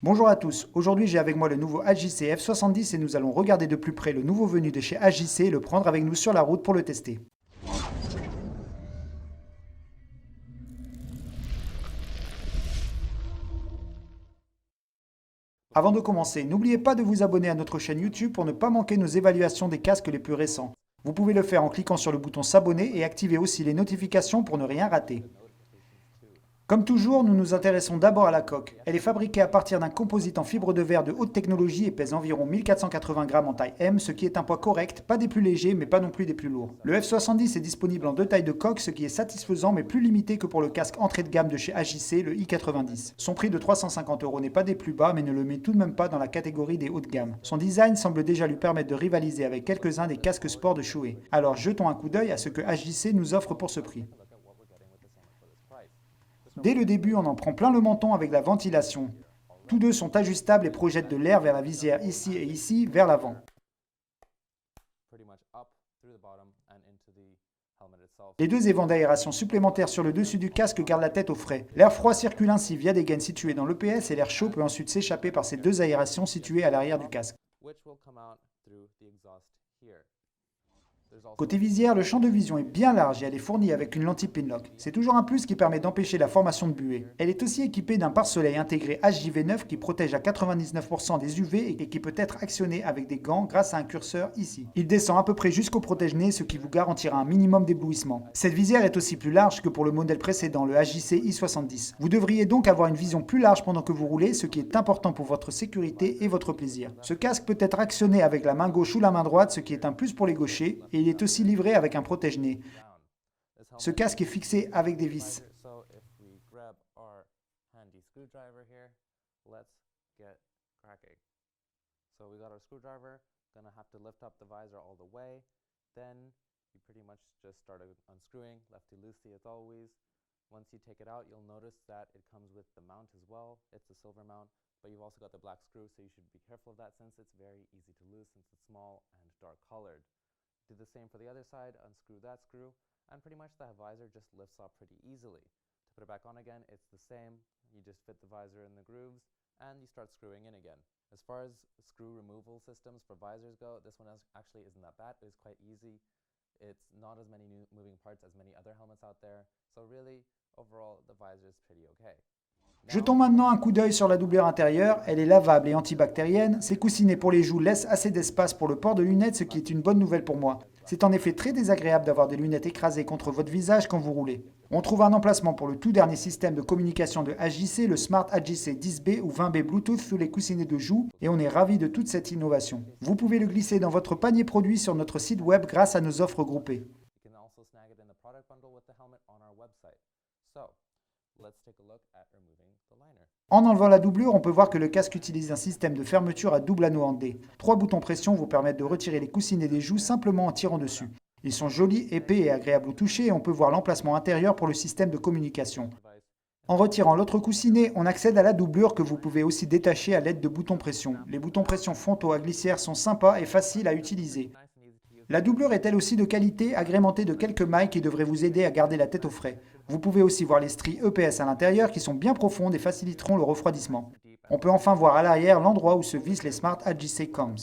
Bonjour à tous, aujourd'hui j'ai avec moi le nouveau AJC F70 et nous allons regarder de plus près le nouveau venu de chez AJC et le prendre avec nous sur la route pour le tester. Avant de commencer, n'oubliez pas de vous abonner à notre chaîne YouTube pour ne pas manquer nos évaluations des casques les plus récents. Vous pouvez le faire en cliquant sur le bouton s'abonner et activer aussi les notifications pour ne rien rater. Comme toujours, nous nous intéressons d'abord à la coque. Elle est fabriquée à partir d'un composite en fibre de verre de haute technologie et pèse environ 1480 grammes en taille M, ce qui est un poids correct, pas des plus légers mais pas non plus des plus lourds. Le F70 est disponible en deux tailles de coque, ce qui est satisfaisant mais plus limité que pour le casque entrée de gamme de chez AJC, le i90. Son prix de 350 € n'est pas des plus bas mais ne le met tout de même pas dans la catégorie des hauts de gamme. Son design semble déjà lui permettre de rivaliser avec quelques-uns des casques sport de Shure. Alors jetons un coup d'œil à ce que AJC nous offre pour ce prix. Dès le début, on en prend plein le menton avec la ventilation. Tous deux sont ajustables et projettent de l'air vers la visière ici et ici, vers l'avant. Les deux évents d'aération supplémentaires sur le dessus du casque gardent la tête au frais. L'air froid circule ainsi via des gaines situées dans l'EPS et l'air chaud peut ensuite s'échapper par ces deux aérations situées à l'arrière du casque. Côté visière, le champ de vision est bien large et elle est fournie avec une lentille Pinlock. C'est toujours un plus qui permet d'empêcher la formation de buée. Elle est aussi équipée d'un pare-soleil intégré HJV9 qui protège à 99% des UV et qui peut être actionné avec des gants grâce à un curseur ici. Il descend à peu près jusqu'au protège-nez, ce qui vous garantira un minimum d'éblouissement. Cette visière est aussi plus large que pour le modèle précédent, le AJC i70. Vous devriez donc avoir une vision plus large pendant que vous roulez, ce qui est important pour votre sécurité et votre plaisir. Ce casque peut être actionné avec la main gauche ou la main droite, ce qui est un plus pour les gauchers, et il est aussi livré avec un protège-nez. Ce casque est fixé avec des vis. Once you take it out, you'll notice that it comes with the mount as well. It's a silver mount, but you've also got the black screw, so you should be careful of that since it's very easy to lose since it's small and dark colored. Do the same for the other side, unscrew that screw, and pretty much the visor just lifts off pretty easily. To put it back on again, it's the same. You just fit the visor in the grooves, and you start screwing in again. As far as screw removal systems for visors go, this one actually isn't that bad. It's quite easy. It's not as many moving parts as many other helmets out there, so really, overall, the visor is pretty okay. Jetons maintenant un coup d'œil sur la doublure intérieure. Elle est lavable et antibactérienne. Ses coussinets pour les joues laissent assez d'espace pour le port de lunettes, ce qui est une bonne nouvelle pour moi. C'est en effet très désagréable d'avoir des lunettes écrasées contre votre visage quand vous roulez. On trouve un emplacement pour le tout dernier système de communication de AJC, le Smart AJC 10B ou 20B Bluetooth sous les coussinets de joue, et on est ravis de toute cette innovation. Vous pouvez le glisser dans votre panier produit sur notre site web grâce à nos offres groupées. En enlevant la doublure, on peut voir que le casque utilise un système de fermeture à double anneau en D. 3 boutons pression vous permettent de retirer les coussinets des joues simplement en tirant dessus. Ils sont jolis, épais et agréables au toucher et on peut voir l'emplacement intérieur pour le système de communication. En retirant l'autre coussinet, on accède à la doublure que vous pouvez aussi détacher à l'aide de boutons pression. Les boutons pression frontaux à glissière sont sympas et faciles à utiliser. La doublure est elle aussi de qualité, agrémentée de quelques mailles qui devraient vous aider à garder la tête au frais. Vous pouvez aussi voir les stries EPS à l'intérieur qui sont bien profondes et faciliteront le refroidissement. On peut enfin voir à l'arrière l'endroit où se vissent les Smart AJC Comms.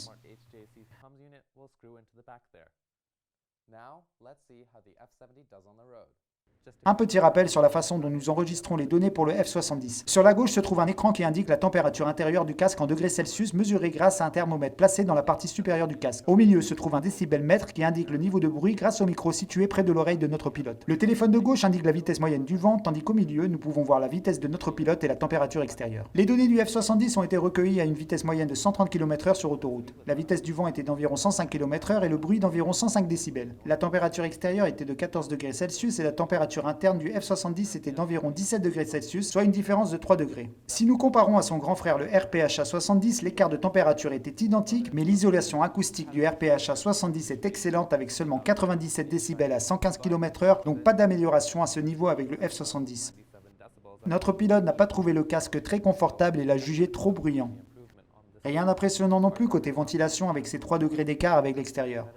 Un petit rappel sur la façon dont nous enregistrons les données pour le F70. Sur la gauche se trouve un écran qui indique la température intérieure du casque en degrés Celsius mesurée grâce à un thermomètre placé dans la partie supérieure du casque. Au milieu se trouve un décibelmètre qui indique le niveau de bruit grâce au micro situé près de l'oreille de notre pilote. Le téléphone de gauche indique la vitesse moyenne du vent, tandis qu'au milieu, nous pouvons voir la vitesse de notre pilote et la température extérieure. Les données du F70 ont été recueillies à une vitesse moyenne de 130 km/h sur autoroute. La vitesse du vent était d'environ 105 km/h et le bruit d'environ 105 décibels. La température extérieure était de 14 degrés Celsius et la température interne du F70 était d'environ 17 degrés Celsius, soit une différence de 3 degrés. Si nous comparons à son grand frère le RPHA 70, l'écart de température était identique, mais l'isolation acoustique du RPHA 70 est excellente avec seulement 97 décibels à 115 km/h, donc pas d'amélioration à ce niveau avec le F70. Notre pilote n'a pas trouvé le casque très confortable et l'a jugé trop bruyant. Rien d'impressionnant non plus côté ventilation avec ses 3 degrés d'écart avec l'extérieur.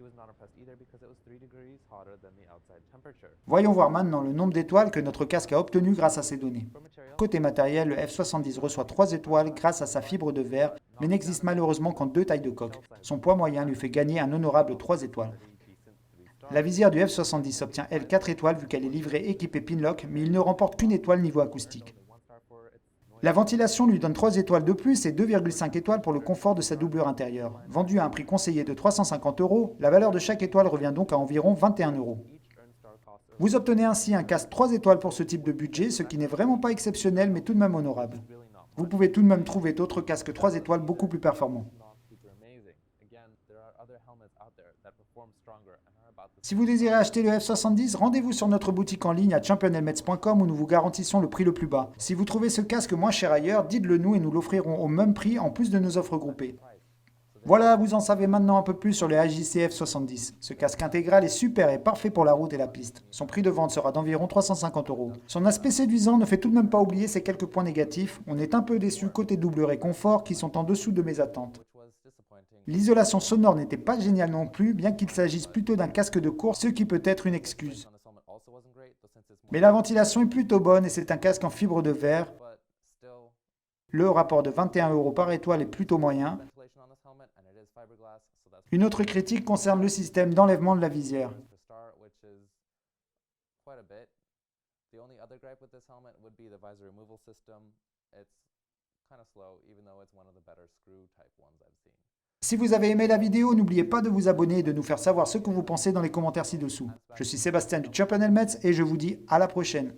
He was not impressed either because it was 3 degrees hotter than the outside temperature. Voyons voir maintenant le nombre d'étoiles que notre casque a obtenu grâce à ces données. For material, Côté matériel, le F70 reçoit 3 étoiles grâce à sa fibre de verre, mais n'existe malheureusement qu'en 2 tailles de coque. Son poids moyen lui fait gagner un honorable 3 étoiles. pretty decent 3 stars. La visière du F70 obtient elle 4 étoiles vu qu'elle est livrée équipée Pinlock, mais il ne remporte qu'une étoile niveau acoustique. Only 1 star for its noise. La ventilation lui donne 3 étoiles de plus et 2,5 étoiles pour le confort de sa doublure intérieure. Vendu à un prix conseillé de 350 €, la valeur de chaque étoile revient donc à environ 21 €. Each earned star costs Vous obtenez ainsi un casque 3 étoiles pour ce type de budget, ce qui n'est vraiment pas exceptionnel mais tout de même honorable. really not Vous pouvez tout de même trouver d'autres casques 3 étoiles beaucoup plus performants. not super amazing. Again, there are other helmets out there that perform stronger and are about the Si vous désirez acheter le F70, rendez-vous sur notre boutique en ligne à championhelmets.com où nous vous garantissons le prix le plus bas. Si vous trouvez ce casque moins cher ailleurs, dites-le nous et nous l'offrirons au même prix en plus de nos offres groupées. price. Voilà, vous en savez maintenant un peu plus sur le AJC F70. Ce casque intégral est super et parfait pour la route et la piste. Son prix de vente sera d'environ 350 €. Son aspect séduisant ne fait tout de même pas oublier ses quelques points négatifs. On est un peu déçu côté doublure et confort qui sont en dessous de mes attentes. Which was disappointing. L'isolation sonore n'était pas géniale non plus, bien qu'il s'agisse plutôt d'un casque de course, ce qui peut être une excuse. On this helmet also wasn't great, though since it's more Mais la ventilation est plutôt bonne et c'est un casque en fibre de verre. but still Le rapport de 21 € par étoile est plutôt moyen. ventilation on this helmet and it is fiberglass, so that's Une autre critique concerne le système d'enlèvement de la visière. per star, which is quite a bit. The only other gripe with this helmet would be the visor removal system. It's kind of slow, even though it's one of the better screw type ones I've seen. Si vous avez aimé la vidéo, n'oubliez pas de vous abonner et de nous faire savoir ce que vous pensez dans les commentaires ci-dessous. Je suis Sébastien du Champion Helmets et je vous dis à la prochaine.